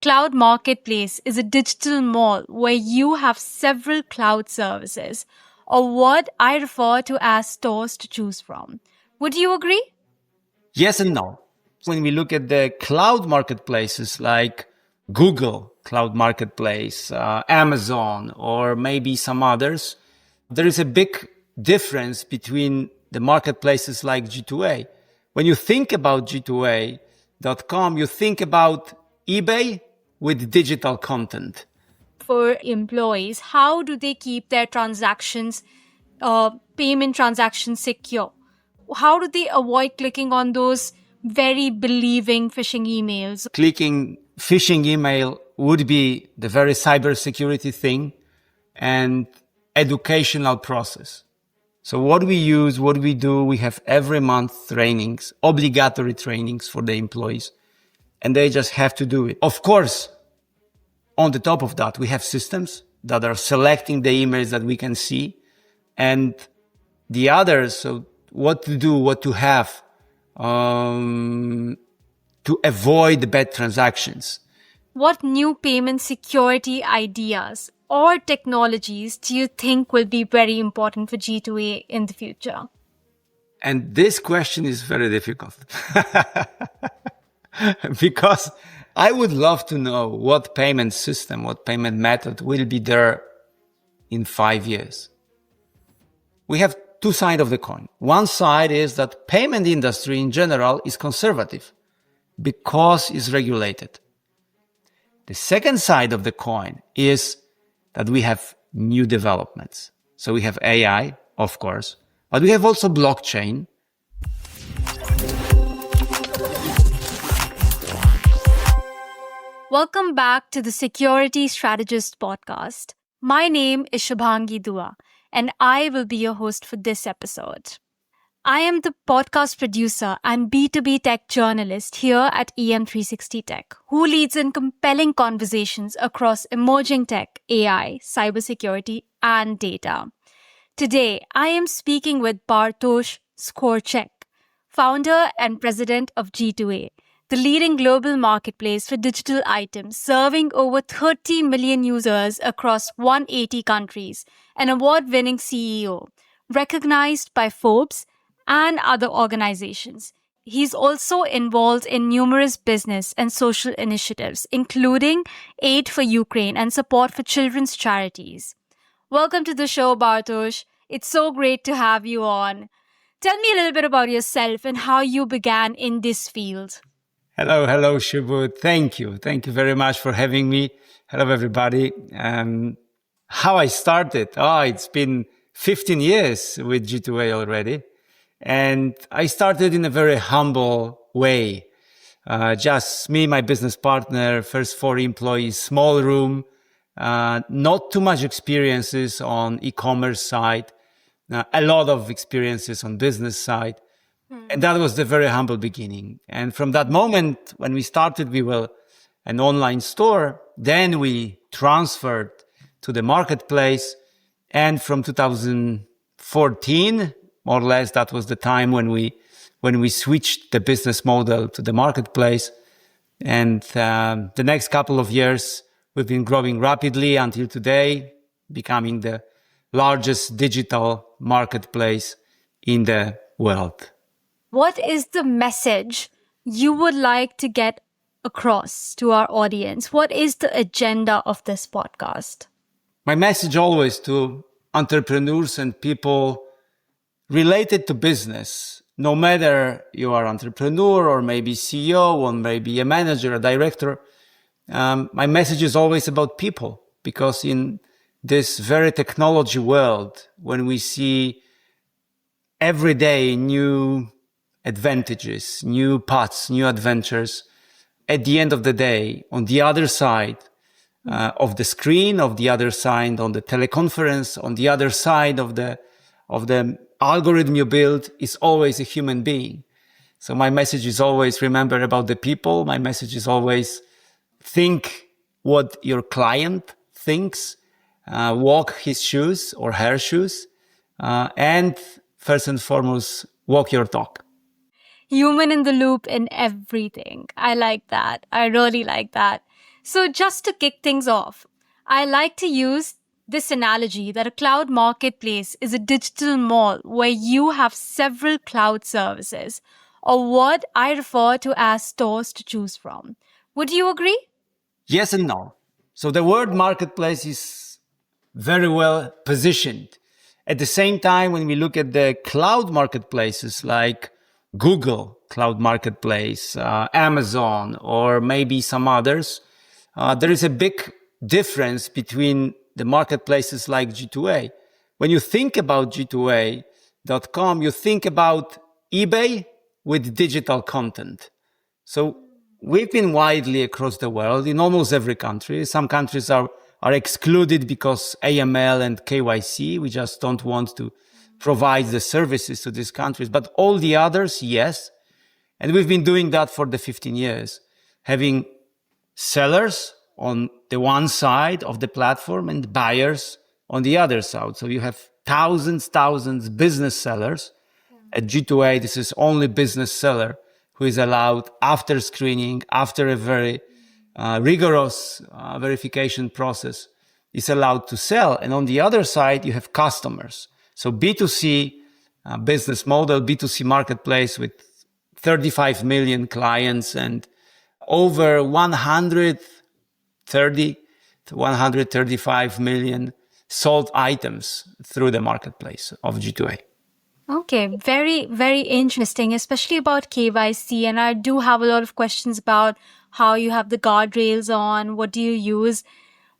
Cloud Marketplace is a digital mall where you have several cloud services, or what I refer to as stores to choose from. Would you agree? Yes and no. When we look at the cloud marketplaces like Google Cloud Marketplace, Amazon, or maybe some others, there is a big difference between the marketplaces like G2A. When you think about G2A.com, you think about eBay with digital content. For employees, how do they keep their transactions, payment transactions secure? How do they avoid clicking on those very believing phishing emails? Clicking phishing email would be the very cybersecurity thing and educational process. So what we use, what we do, we have every month trainings, obligatory trainings for the employees, and they just have to do it. Of course, on the top of that, we have systems that are selecting the emails that we can see, and the others, so what to do, what to have, to avoid bad transactions. What new payment security ideas or technologies do you think will be very important for G2A in the future? And this question is very difficult because I would love to know what payment system, what payment method will be there in 5 years. We have two sides of the coin. One side is that payment industry in general is conservative because it's regulated. The second side of the coin is that we have new developments. So we have AI, of course, but we have also blockchain. Welcome back to the Security Strategist podcast. My name is Shubhangi Dua, and I will be your host for this episode. I am the podcast producer and B2B tech journalist here at EM360 Tech, who leads in compelling conversations across emerging tech, AI, cybersecurity, and data. Today, I am speaking with Bartosz Skwarczek, founder and president of G2A, the leading global marketplace for digital items, serving over 30 million users across 180 countries, an award-winning CEO, recognized by Forbes and other organizations. He's also involved in numerous business and social initiatives, including aid for Ukraine and support for children's charities. Welcome to the show, Bartosz. It's so great to have you on. Tell me a little bit about yourself and how you began in this field. Hello, Shubu. Thank you. Thank you very much for having me. Hello, everybody. How I started? It's been 15 years with G2A already. And I started in a very humble way. Just me, my business partner, first 4 employees, small room, not too much experiences on e-commerce side, a lot of experiences on business side. And that was the very humble beginning. And from that moment, when we started, we were an online store. Then we transferred to the marketplace. And from 2014, more or less, that was the time when we switched the business model to the marketplace. And the next couple of years, we've been growing rapidly until today, becoming the largest digital marketplace in the world. What is the message you would like to get across to our audience? What is the agenda of this podcast? My message always to entrepreneurs and people related to business, no matter you are entrepreneur or maybe CEO or maybe a manager, a director, my message is always about people, because in this very technology world, when we see every day new advantages, new paths, new adventures, at the end of the day, on the other side of the screen, of the other side on the teleconference, on the other side of the algorithm you build is always a human being. So my message is always remember about the people. My message is always think what your client thinks, walk his shoes or her shoes, and first and foremost, walk your talk. Human in the loop in everything. I like that. I really like that. So, just to kick things off, I like to use this analogy that a cloud marketplace is a digital mall where you have several cloud services, or what I refer to as stores to choose from. Would you agree? Yes and no. So the word marketplace is very well positioned. At the same time, when we look at the cloud marketplaces like Google Cloud Marketplace, Amazon, or maybe some others, there is a big difference between the marketplaces like G2A. When you think about G2A.com, you think about eBay with digital content. So we've been widely across the world in almost every country. Some countries are excluded because AML and KYC. We just don't want to provide the services to these countries. But all the others, yes. And we've been doing that for the 15 years, having sellers on the one side of the platform and buyers on the other side. So you have thousands business sellers. At G2A, this is only business seller who is allowed after screening, after a very rigorous verification process, is allowed to sell. And on the other side, you have customers. So B2C business model, B2C marketplace with 35 million clients and over 130 to 135 million sold items through the marketplace of G2A. Okay, very, very interesting, especially about KYC. And I do have a lot of questions about how you have the guardrails on, what do you use?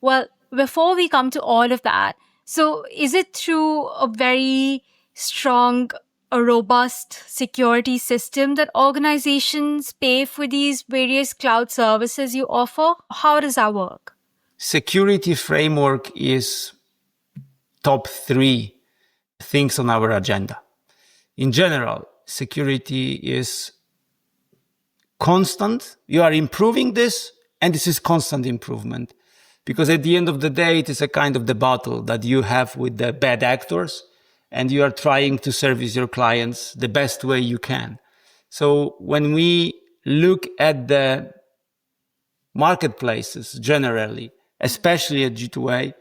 Well, before we come to all of that, so is it through a very strong, a robust security system that organizations pay for these various cloud services you offer? How does that work? Security framework is top 3 things on our agenda. In general, security is constant. You are improving this, and this is constant improvement. Because at the end of the day, it is a kind of the battle that you have with the bad actors, and you are trying to service your clients the best way you can. So when we look at the marketplaces generally, especially at G2A,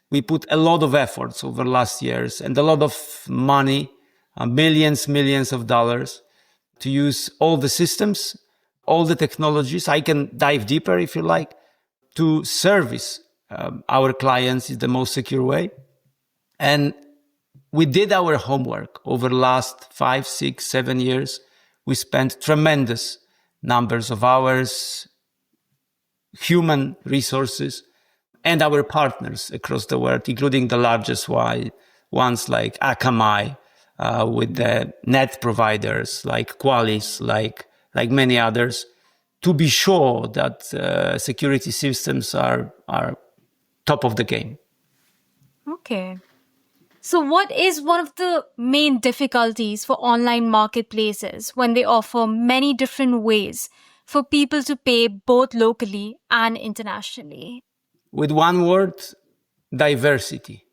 we put a lot of efforts over last years and a lot of money, millions of dollars, to use all the systems, all the technologies. I can dive deeper if you like, to service our clients in the most secure way. And we did our homework over the last 5, 6, 7 years. We spent tremendous numbers of hours, human resources, and our partners across the world, including the largest ones like Akamai, with the net providers like Qualys, like many others, to be sure that security systems are top of the game. Okay. So what is one of the main difficulties for online marketplaces when they offer many different ways for people to pay both locally and internationally? With one word, diversity.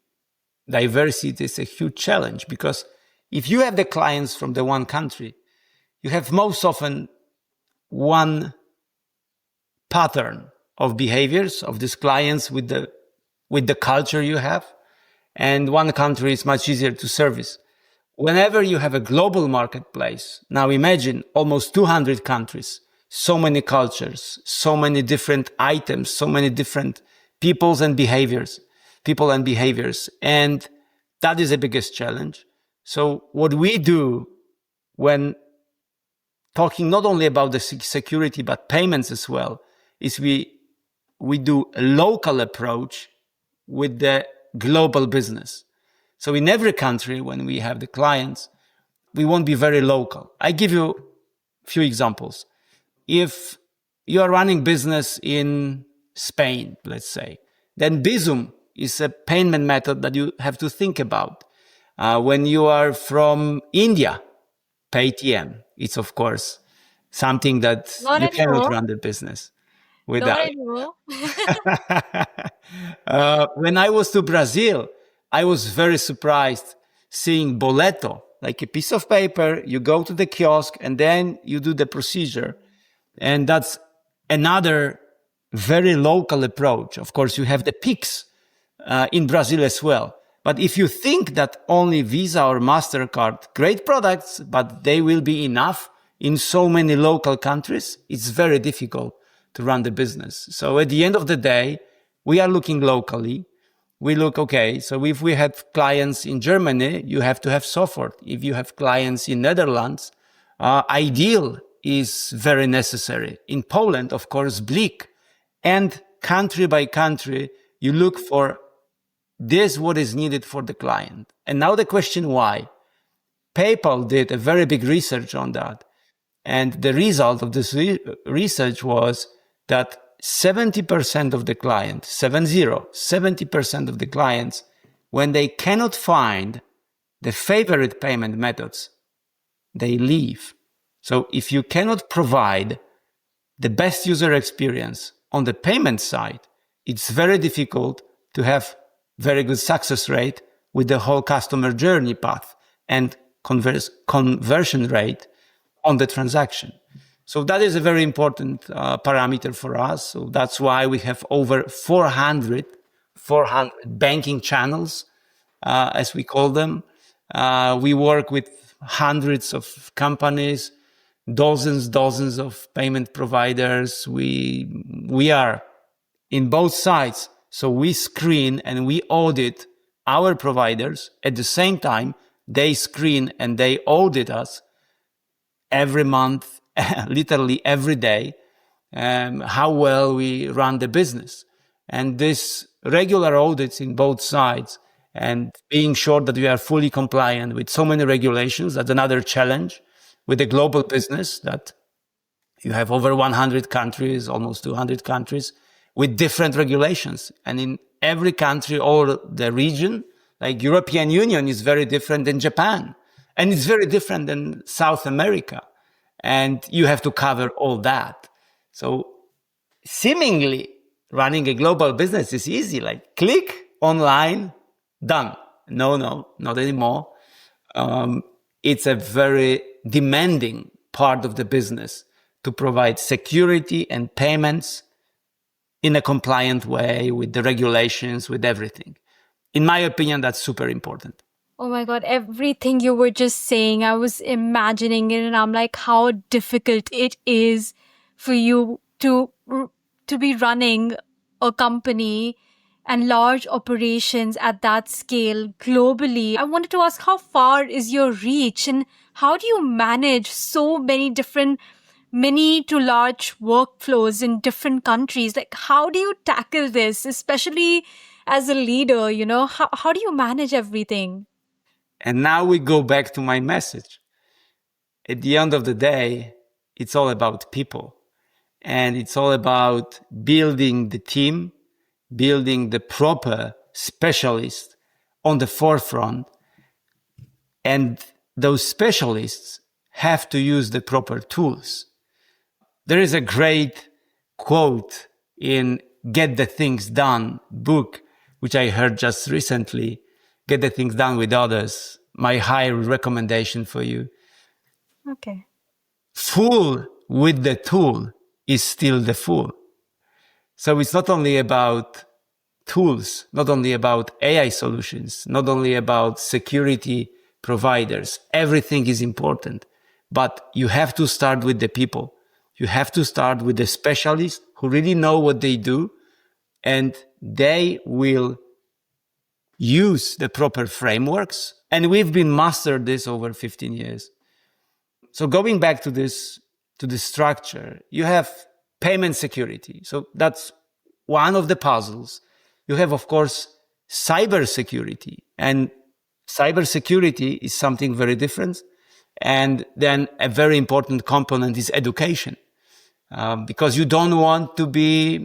Diversity is a huge challenge because if you have the clients from the one country, you have most often one pattern of behaviors of these clients with the culture you have. And one country is much easier to service. Whenever you have a global marketplace, now imagine almost 200 countries, so many cultures, so many different items, so many different people and behaviors. And that is the biggest challenge. So what we do when talking not only about the security, but payments as well, is we do a local approach with the global business. So in every country, when we have the clients, we won't be very local. I give you a few examples. If you are running business in Spain, let's say, then Bizum is a payment method that you have to think about. When you are from India, Paytm, it's of course something that you cannot run the business without. When I was to Brazil, I was very surprised seeing boleto, like a piece of paper. You go to the kiosk and then you do the procedure. And that's another very local approach. Of course, you have the peaks in Brazil as well. But if you think that only Visa or MasterCard, great products, but they will be enough in so many local countries, it's very difficult to run the business. So at the end of the day, we are looking locally. We look, okay, so if we have clients in Germany, you have to have software. If you have clients in Netherlands, ideal is very necessary. In Poland, of course, Blik. And country by country, you look for this, what is needed for the client. And now the question why? PayPal did a very big research on that. And the result of this research was that 70% of the clients, 70% of the clients, when they cannot find the favorite payment methods, they leave. So if you cannot provide the best user experience on the payment side, it's very difficult to have very good success rate with the whole customer journey path and conversion rate on the transaction. So that is a very important parameter for us. So that's why we have over 400 banking channels, as we call them. We work with hundreds of companies, dozens of payment providers. We are in both sides. So we screen and we audit our providers. At the same time, they screen and they audit us every month, literally every day, how well we run the business. And this regular audits in both sides and being sure that we are fully compliant with so many regulations, that's another challenge with a global business that you have over 100 countries, almost 200 countries with different regulations. And in every country or the region, like European Union is very different than Japan. And it's very different than South America. And you have to cover all that. So seemingly running a global business is easy, like click online, done. No, not anymore. It's a very demanding part of the business to provide security and payments in a compliant way with the regulations, with everything. In my opinion, that's super important. Oh my God, everything you were just saying, I was imagining it and I'm like, how difficult it is for you to be running a company and large operations at that scale globally. I wanted to ask, how far is your reach and how do you manage so many different mini to large workflows in different countries? Like, how do you tackle this, especially as a leader, how do you manage everything? And now we go back to my message. At the end of the day, it's all about people. And it's all about building the team, building the proper specialists on the forefront. And those specialists have to use the proper tools. There is a great quote in Get the Things Done book, which I heard just recently. Get the things done with others. My high recommendation for you. Okay. Fool with the tool is still the fool. So it's not only about tools, not only about AI solutions, not only about security providers. Everything is important, but you have to start with the people. You have to start with the specialists who really know what they do, and they will use the proper frameworks. And we've been mastered this over 15 years. So going back to this structure, you have payment security. So that's one of the puzzles. You have, of course, cybersecurity. And cybersecurity is something very different. And then a very important component is education. Because you don't want to be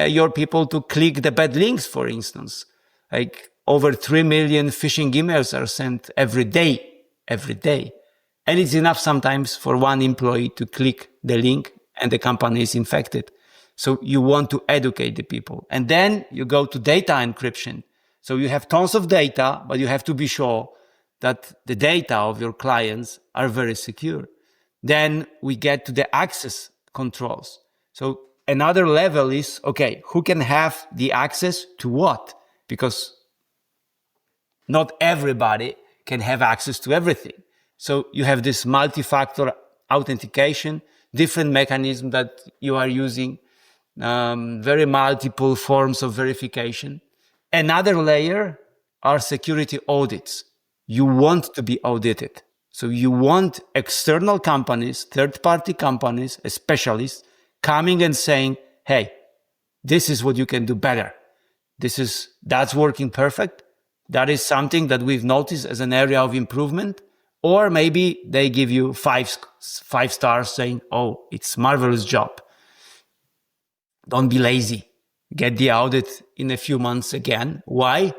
your people to click the bad links, for instance. Like over 3 million phishing emails are sent every day. And it's enough sometimes for one employee to click the link and the company is infected. So you want to educate the people. And then you go to data encryption. So you have tons of data, but you have to be sure that the data of your clients are very secure. Then we get to the access controls. So another level is, okay, who can have the access to what? Because not everybody can have access to everything. So you have this multi-factor authentication, different mechanism that you are using, very multiple forms of verification. Another layer are security audits. You want to be audited. So you want external companies, third-party companies, specialists coming and saying, hey, this is what you can do better. That's working perfect. That is something that we've noticed as an area of improvement. Or maybe they give you five stars saying, oh, it's marvelous job. Don't be lazy. Get the audit in a few months again. Why?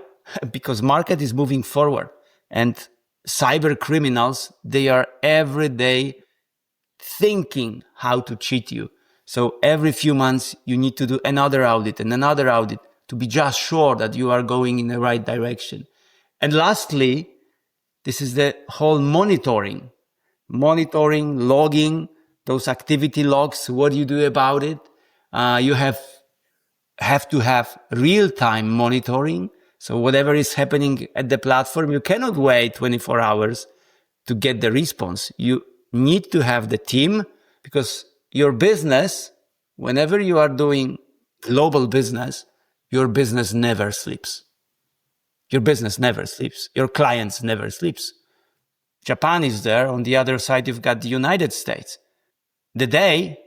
Because market is moving forward and cyber criminals, they are every day thinking how to cheat you. So every few months, you need to do another audit and another audit to be just sure that you are going in the right direction. And lastly, this is the whole monitoring, logging, those activity logs. What do you do about it? You have to have real-time monitoring. So whatever is happening at the platform, you cannot wait 24 hours to get the response. You need to have the team, because your business, whenever you are doing global business, your business never sleeps. Your business never sleeps. Your clients never sleeps. Japan is there. On the other side, you've got the United States. The day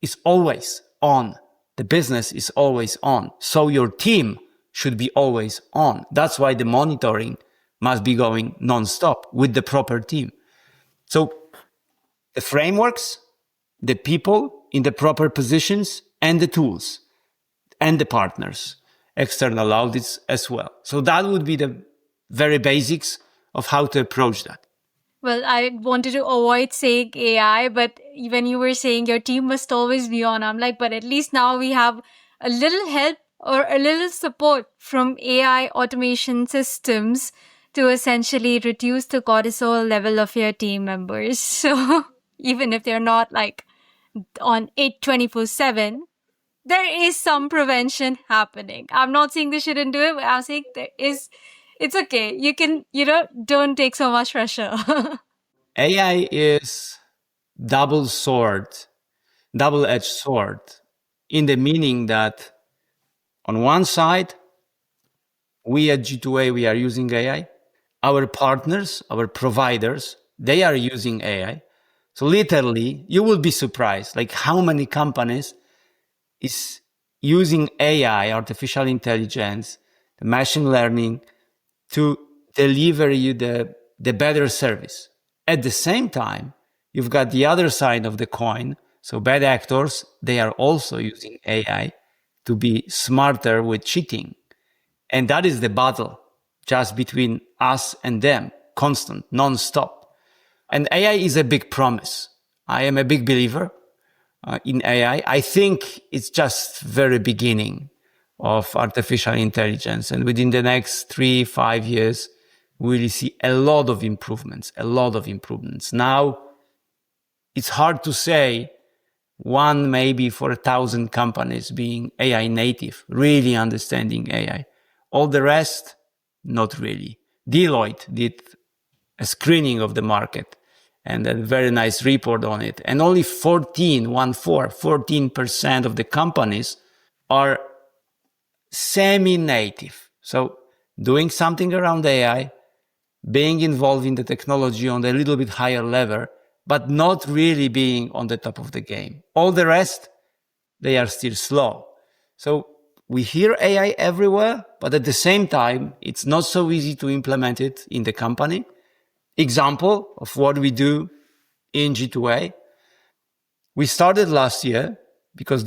is always on. The business is always on. So your team should be always on. That's why the monitoring must be going non-stop with the proper team. So the frameworks, the people in the proper positions, and the tools, and the partners, external audits as well. So that would be the very basics of how to approach that. Well, I wanted to avoid saying AI, but when you were saying your team must always be on, I'm like, but at least now we have a little help or a little support from AI automation systems to essentially reduce the cortisol level of your team members. So even if they're not like on 8/24/7, there is some prevention happening. I'm not saying they shouldn't do it, but I'm saying it's okay. You can, don't take so much pressure. AI is double-edged sword, in the meaning that on one side, we at G2A, we are using AI. Our partners, our providers, they are using AI. So literally, you will be surprised, like how many companies is using AI, artificial intelligence, the machine learning to deliver you the better service. At the same time, you've got the other side of the coin. So bad actors, they are also using AI to be smarter with cheating. And that is the battle just between us and them, constant, non-stop. And AI is a big promise. I am a big believer in AI. I think it's just very beginning of artificial intelligence. And within the next 3-5 years, we will see a lot of improvements. Now, it's hard to say one maybe for 1,000 companies being AI native, really understanding AI. All the rest, not really. Deloitte did a screening of the market and a very nice report on it. And only 14% of the companies are semi-native. So doing something around AI, being involved in the technology on a little bit higher level, but not really being on the top of the game. All the rest, they are still slow. So we hear AI everywhere, but at the same time, it's not so easy to implement it in the company. Example of what we do in G2A. We started last year because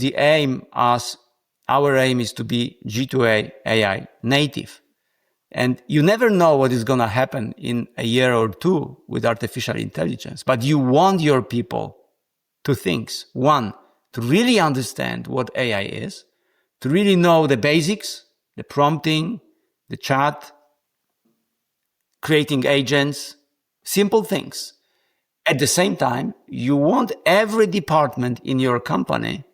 our aim is to be G2A AI native. And you never know what is going to happen in a year or two with artificial intelligence, but you want your people two things. One, to really understand what AI is, to really know the basics, the prompting, the chat, creating agents, simple things. At the same time, you want every department in your company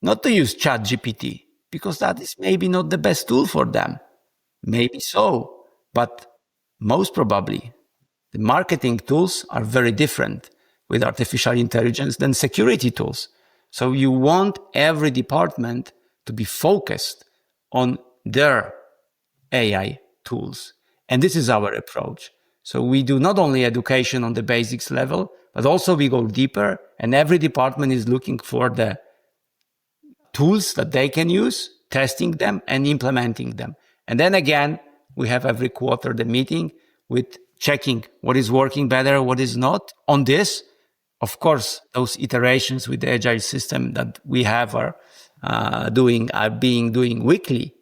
not to use ChatGPT, because that is maybe not the best tool for them. Maybe so, but most probably the marketing tools are very different with artificial intelligence than security tools. So you want every department to be focused on their AI tools. And this is our approach. So we do not only education on the basics level, but also we go deeper, and every department is looking for the tools that they can use, testing them and implementing them. And then again, we have every quarter the meeting with checking what is working better, what is not. On this, of course, those iterations with the agile system that we have are being doing weekly.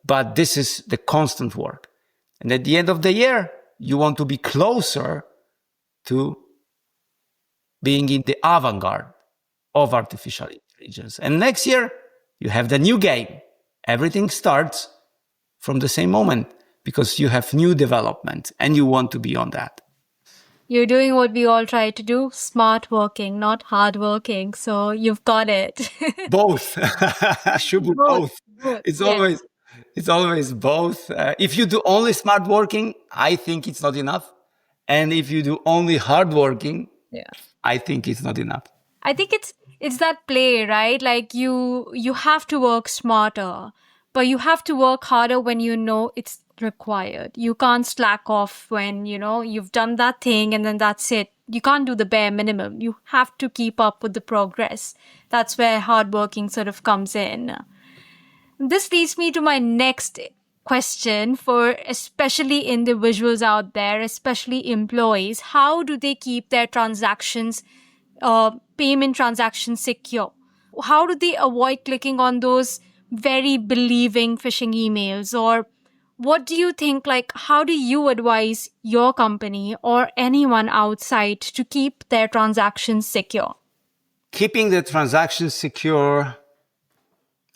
But this is the constant work. And at the end of the year, you want to be closer to being in the avant-garde of artificial intelligence. And next year, you have the new game. Everything starts from the same moment because you have new development and you want to be on that. You're doing what we all try to do, smart working, not hard working. So you've got it. Both. Both. It's yes. always both. If you do only smart working, I think it's not enough. And if you do only hard working, I think it's not enough. I think it's that play, right? Like you have to work smarter, but you have to work harder when you know it's required. You can't slack off when, you've done that thing and then that's it. You can't do the bare minimum. You have to keep up with the progress. That's where hard working sort of comes in. This leads me to my next question for especially individuals out there, especially employees. How do they keep their transactions, payment transactions secure? How do they avoid clicking on those very believing phishing emails? Or what do you think, how do you advise your company or anyone outside to keep their transactions secure? Keeping the transactions secure,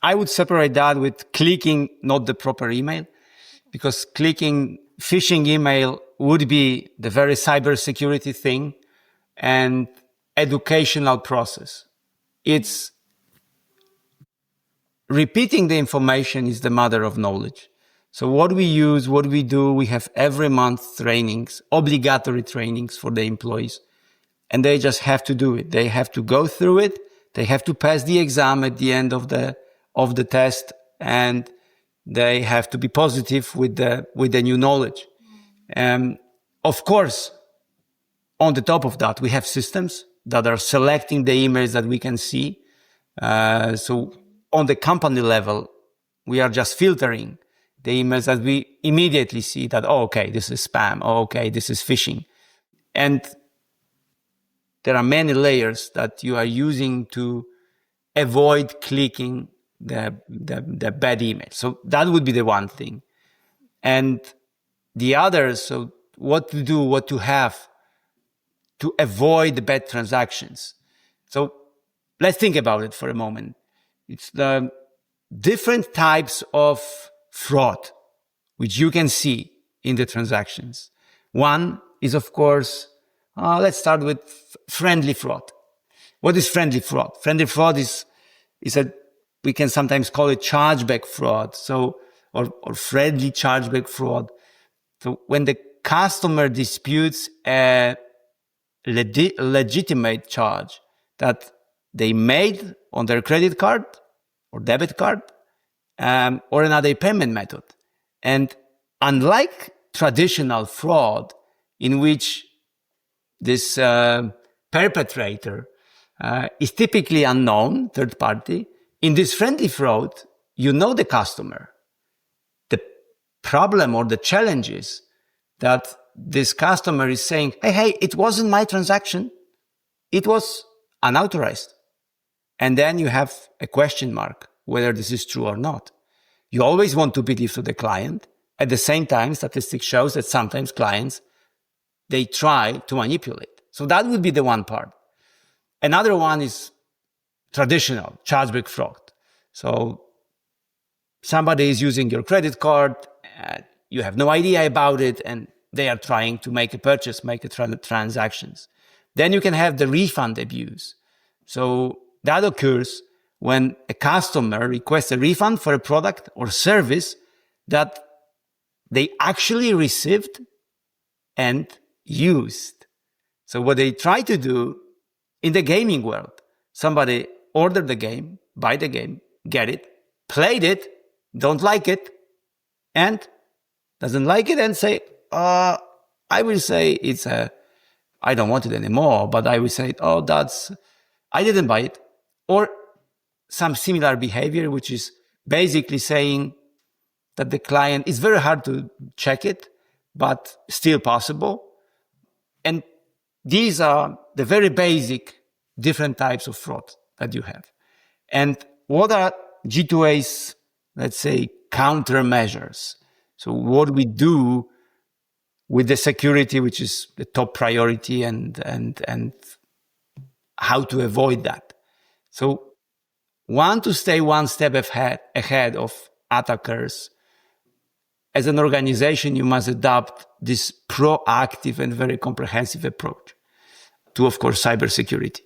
I would separate that with clicking not the proper email, because clicking phishing email would be the very cybersecurity thing and educational process. It's repeating the information is the mother of knowledge. So what we use, what we do, we have every month trainings, obligatory trainings for the employees, and they just have to do it. They have to go through it. They have to pass the exam at the end of the test, and they have to be positive with the new knowledge. Of course, on the top of that, we have systems that are selecting the emails that we can see. So on the company level, we are just filtering the emails that we immediately see that, oh, okay, this is spam. Oh, okay, this is phishing. And there are many layers that you are using to avoid clicking the bad email. So that would be the one thing. And the other, so what to do, what to have to avoid the bad transactions. So let's think about it for a moment. It's the different types of fraud which you can see in the transactions. One is, of course, let's start with friendly fraud. What is friendly fraud? Friendly fraud is we can sometimes call it chargeback fraud. So, or friendly chargeback fraud. So when the customer disputes a legitimate charge that they made on their credit card or debit card, or another payment method. And unlike traditional fraud, in which this perpetrator is typically unknown, third party, in this friendly fraud, you know the customer. The problem or the challenge is that this customer is saying, hey, it wasn't my transaction. It was unauthorized. And then you have a question mark whether this is true or not. You always want to believe to the client. At the same time, statistics shows that sometimes clients, they try to manipulate. So that would be the one part. Another one is traditional chargeback fraud. So somebody is using your credit card, you have no idea about it, and they are trying to make a purchase, make a transactions. Then you can have the refund abuse. So that occurs when a customer requests a refund for a product or service that they actually received and used. So what they try to do in the gaming world, somebody ordered the game, buy the game, get it, played it, don't like it, and doesn't like it and say, I will say I don't want it anymore, but I will say, I didn't buy it. Or some similar behavior, which is basically saying that the client, it's very hard to check it, but still possible. And these are the very basic different types of fraud that you have. And what are G2A's, let's say, countermeasures? So what we do with the security, which is the top priority, and how to avoid that. So to stay one step ahead of attackers. As an organization, you must adopt this proactive and very comprehensive approach to, of course, cybersecurity.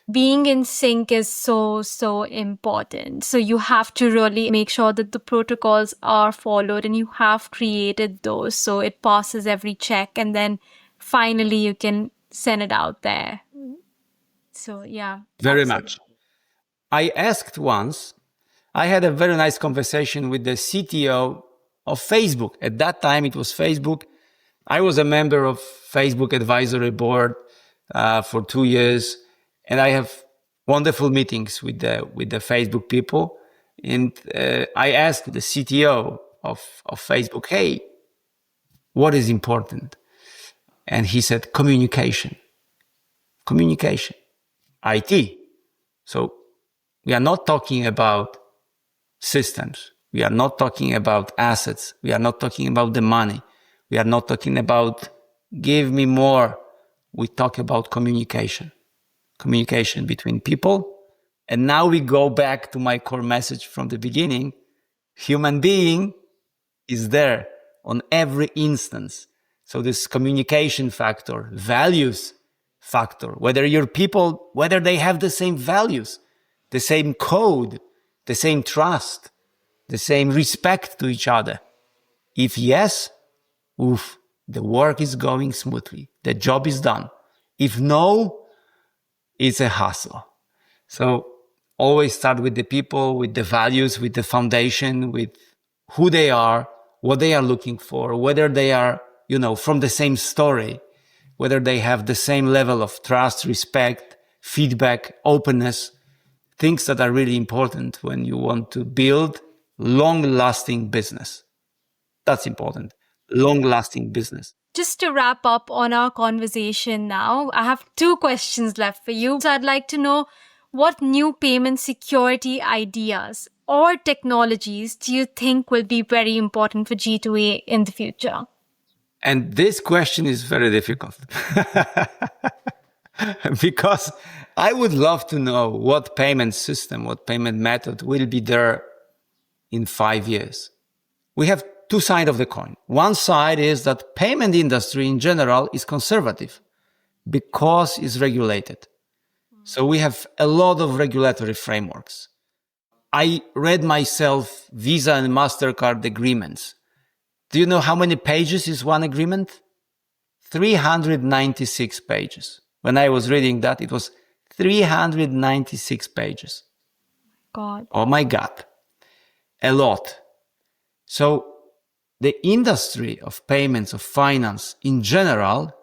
Being in sync is so important. So you have to really make sure that the protocols are followed, and you have created those so it passes every check, and then finally you can send it out there. So yeah. Very much. I asked once, I had a very nice conversation with the CTO of Facebook. At that time, it was Facebook. I was a member of Facebook advisory board for 2 years, and I have wonderful meetings with the Facebook people. And I asked the CTO of Facebook, hey, what is important? And he said, communication, IT. So we are not talking about systems. We are not talking about assets. We are not talking about the money. We are not talking about give me more. We talk about communication between people. And now we go back to my core message from the beginning. Human being is there on every instance. So this communication factor, values factor, whether your people, whether they have the same values, the same code, the same trust, the same respect to each other. If yes, the work is going smoothly. The job is done. If no, it's a hassle. So always start with the people, with the values, with the foundation, with who they are, what they are looking for, whether they are, from the same story, whether they have the same level of trust, respect, feedback, openness, things that are really important when you want to build long-lasting business. That's important. Long-lasting business. Just to wrap up on our conversation now, I have 2 questions left for you. So I'd like to know, what new payment security ideas or technologies do you think will be very important for G2A in the future? And this question is very difficult because I would love to know what payment system, what payment method will be there in 5 years. We have 2 sides of the coin. One side is that payment industry in general is conservative because it's regulated. So we have a lot of regulatory frameworks. I read myself Visa and MasterCard agreements. Do you know how many pages is one agreement? 396 pages. When I was reading that, it was 396 pages. God. Oh my God. A lot. So the industry of payments, of finance in general,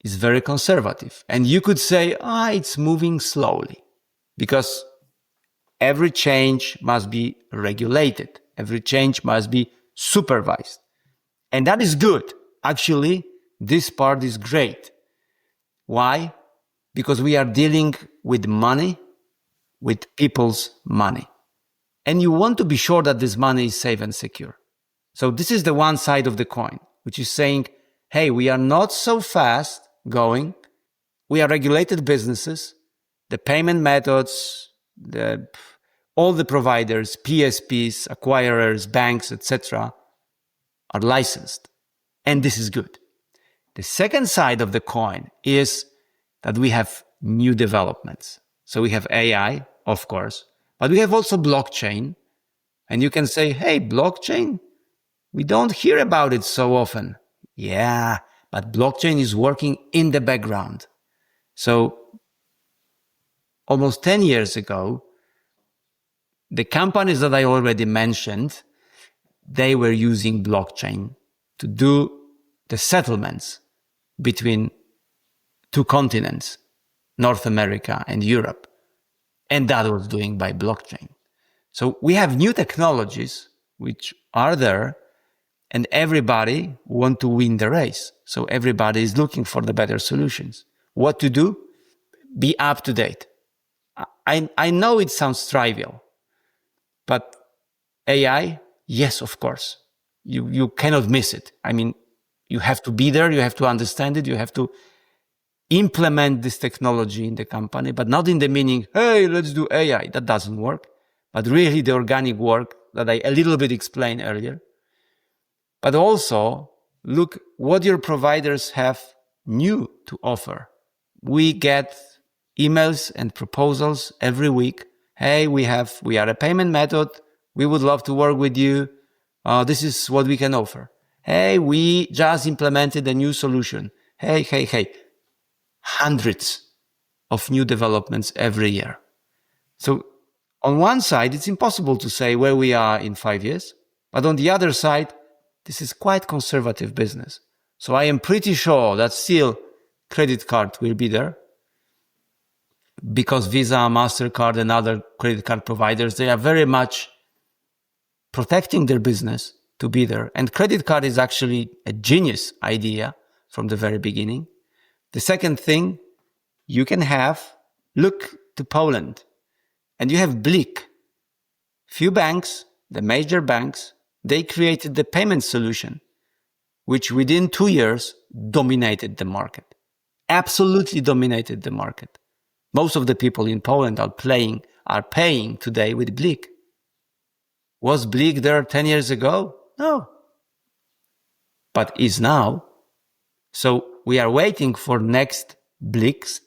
is very conservative. And you could say, it's moving slowly because every change must be regulated. Every change must be supervised. And that is good. Actually, this part is great. Why? Because we are dealing with money, with people's money. And you want to be sure that this money is safe and secure. So this is the one side of the coin, which is saying, hey, we are not so fast going. We are regulated businesses. The payment methods, all the providers, PSPs, acquirers, banks, etc., are licensed. And this is good. The second side of the coin is that we have new developments. So we have AI, of course, But we have also blockchain. And you can say, hey, blockchain, we don't hear about it so often. Yeah, but blockchain is working in the background. So almost 10 years ago, the companies that I already mentioned, they were using blockchain to do the settlements between two continents, North America and Europe. And that was doing by blockchain. So we have new technologies which are there, and everybody want to win the race. So everybody is looking for the better solutions. What to do? Be up to date. I know it sounds trivial, but AI, yes, of course. You cannot miss it. I mean, you have to be there, you have to understand it, you have to implement this technology in the company, but not in the meaning, hey, let's do AI. That doesn't work. But really the organic work that I a little bit explained earlier. But also look what your providers have new to offer. We get emails and proposals every week. Hey, we are a payment method. We would love to work with you. This is what we can offer. Hey, we just implemented a new solution. Hey. Hundreds of new developments every year. So on one side, it's impossible to say where we are in 5 years. But on the other side, this is quite conservative business. So I am pretty sure that still credit card will be there, because Visa, MasterCard, and other credit card providers, they are very much protecting their business to be there. And credit card is actually a genius idea from the very beginning. The second thing you can look to Poland, and you have BLIK. Few banks, the major banks, they created the payment solution, which within 2 years dominated the market. Absolutely dominated the market. Most of the people in Poland are paying today with BLIK. Was BLIK there 10 years ago? No. But is now. So we are waiting for next BLIKs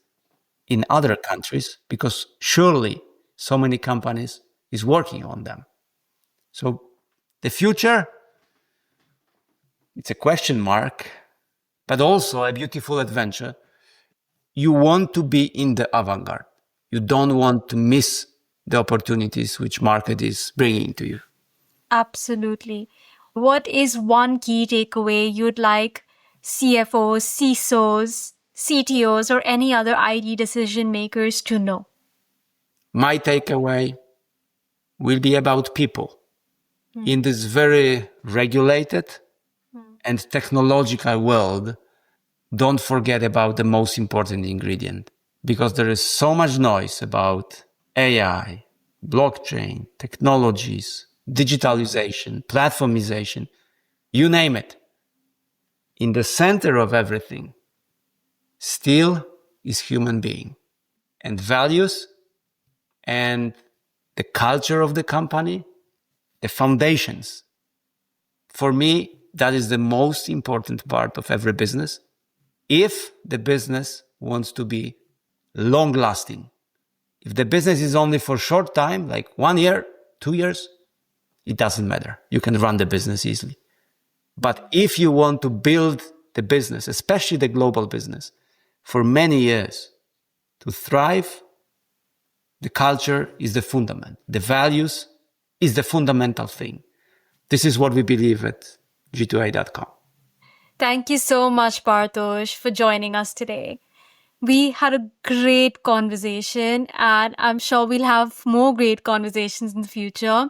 in other countries, because surely so many companies is working on them. So the future, it's a question mark, but also a beautiful adventure. You want to be in the avant-garde. You don't want to miss the opportunities which market is bringing to you. Absolutely. What is one key takeaway you'd like CFOs, CISOs, CTOs, or any other IT decision makers to know? My takeaway will be about people. In this very regulated and technological world, don't forget about the most important ingredient, because there is so much noise about AI, blockchain, technologies, digitalization, platformization, you name it. In the center of everything still is human being, and values and the culture of the company, the foundations. For me, that is the most important part of every business. If the business wants to be long lasting, if the business is only for short time, like 1 year, 2 years, it doesn't matter. You can run the business easily. But if you want to build the business, especially the global business, for many years to thrive, the culture is the fundament. The values is the fundamental thing. This is what we believe at G2A.com. Thank you so much, Bartosz, for joining us today. We had a great conversation, and I'm sure we'll have more great conversations in the future.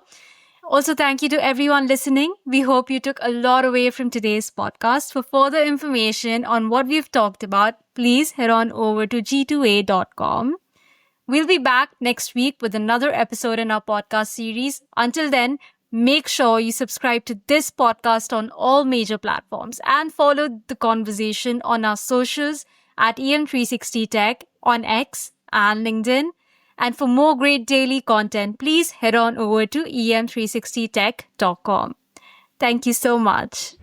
Also, thank you to everyone listening. We hope you took a lot away from today's podcast. For further information on what we've talked about, please head on over to G2A.com. We'll be back next week with another episode in our podcast series. Until then, make sure you subscribe to this podcast on all major platforms and follow the conversation on our socials at EM360 Tech on X and LinkedIn. And for more great daily content, please head on over to em360tech.com. Thank you so much.